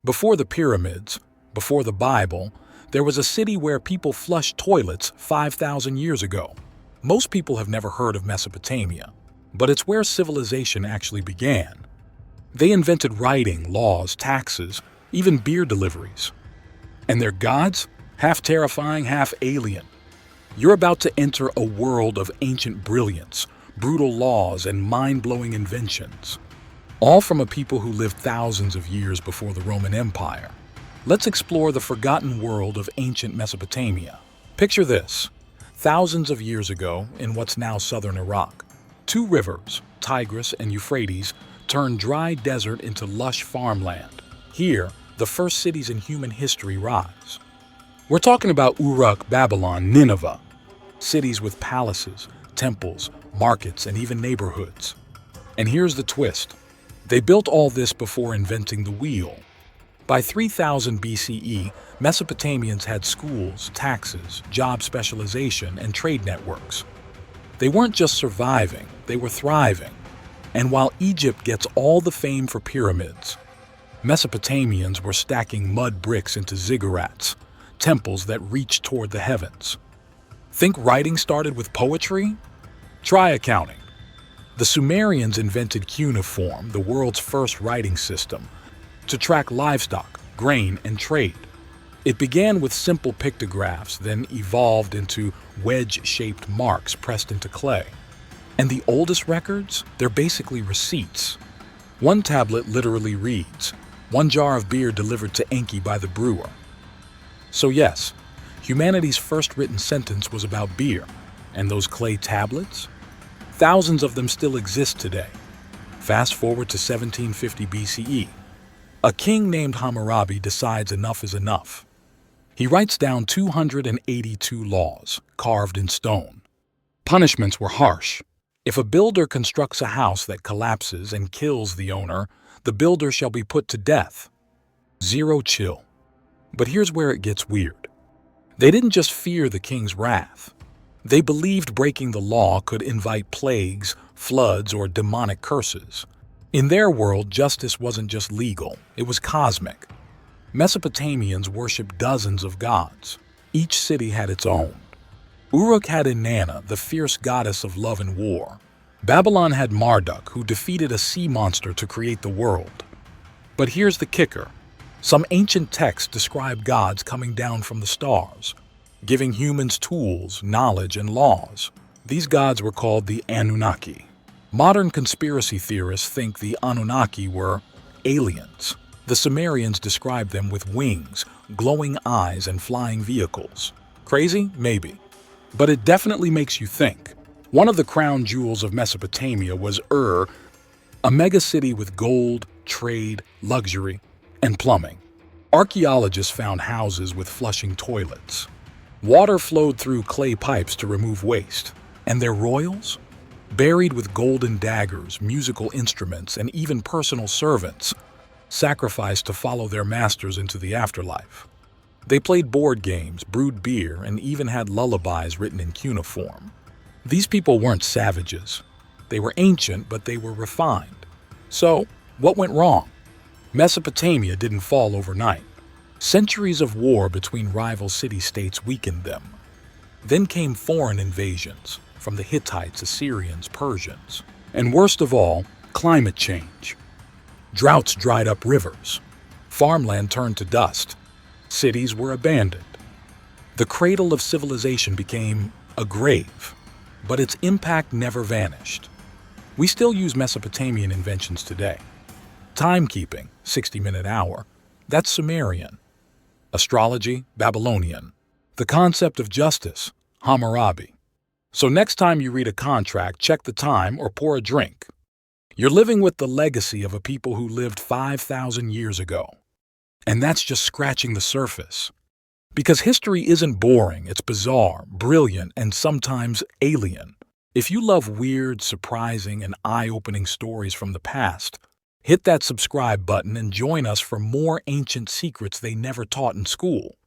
Before the pyramids, before the Bible, there was a city where people flushed toilets 5,000 years ago. Most people have never heard of Mesopotamia, but it's where civilization actually began. They invented writing, laws, taxes, even beer deliveries. And their gods? Half terrifying, half alien. You're about to enter a world of ancient brilliance, brutal laws, and mind-blowing inventions. All from a people who lived thousands of years before the Roman Empire. Let's explore the forgotten world of ancient Mesopotamia. Picture this. Thousands of years ago, in what's now southern Iraq, two rivers, Tigris and Euphrates, turned dry desert into lush farmland. Here, the first cities in human history rise. We're talking about Uruk, Babylon, Nineveh. Cities with palaces, temples, markets, and even neighborhoods. And here's the twist. They built all this before inventing the wheel. By 3000 BCE, Mesopotamians had schools, taxes, job specialization, and trade networks. They weren't just surviving, they were thriving. And while Egypt gets all the fame for pyramids, Mesopotamians were stacking mud bricks into ziggurats, temples that reached toward the heavens. Think writing started with poetry? Try accounting. The Sumerians invented cuneiform, the world's first writing system, to track livestock, grain, and trade. It began with simple pictographs, then evolved into wedge-shaped marks pressed into clay. And the oldest records? They're basically receipts. One tablet literally reads, "One jar of beer delivered to Enki by the brewer." So yes, humanity's first written sentence was about beer. And those clay tablets? Thousands of them still exist today. Fast forward to 1750 BCE. A king named Hammurabi decides enough is enough. He writes down 282 laws, carved in stone. Punishments were harsh. If a builder constructs a house that collapses and kills the owner, the builder shall be put to death. Zero chill. But here's where it gets weird. They didn't just fear the king's wrath. They believed breaking the law could invite plagues, floods, or demonic curses. In their world, justice wasn't just legal, it was cosmic. Mesopotamians worshipped dozens of gods. Each city had its own. Uruk had Inanna, the fierce goddess of love and war. Babylon had Marduk, who defeated a sea monster to create the world. But here's the kicker. Some ancient texts describe gods coming down from the stars, giving humans tools, knowledge, and laws. These gods were called the Anunnaki. Modern conspiracy theorists think the Anunnaki were aliens. The Sumerians described them with wings, glowing eyes, and flying vehicles. Crazy? Maybe. But it definitely makes you think. One of the crown jewels of Mesopotamia was Ur, a megacity with gold, trade, luxury, and plumbing. Archaeologists found houses with flushing toilets. Water flowed through clay pipes to remove waste. And their royals? Buried with golden daggers, musical instruments, and even personal servants, sacrificed to follow their masters into the afterlife. They played board games, brewed beer, and even had lullabies written in cuneiform. These people weren't savages. They were ancient, but they were refined. So, what went wrong? Mesopotamia didn't fall overnight. Centuries of war between rival city-states weakened them. Then came foreign invasions, from the Hittites, Assyrians, Persians. And worst of all, climate change. Droughts dried up rivers. Farmland turned to dust. Cities were abandoned. The cradle of civilization became a grave, but its impact never vanished. We still use Mesopotamian inventions today. Timekeeping, 60-minute hour, that's Sumerian. Astrology, Babylonian. The concept of justice, Hammurabi. So next time you read a contract, check the time or pour a drink. You're living with the legacy of a people who lived 5,000 years ago. And that's just scratching the surface. Because history isn't boring, it's bizarre, brilliant, and sometimes alien. If you love weird, surprising, and eye-opening stories from the past, hit that subscribe button and join us for more ancient secrets they never taught in school.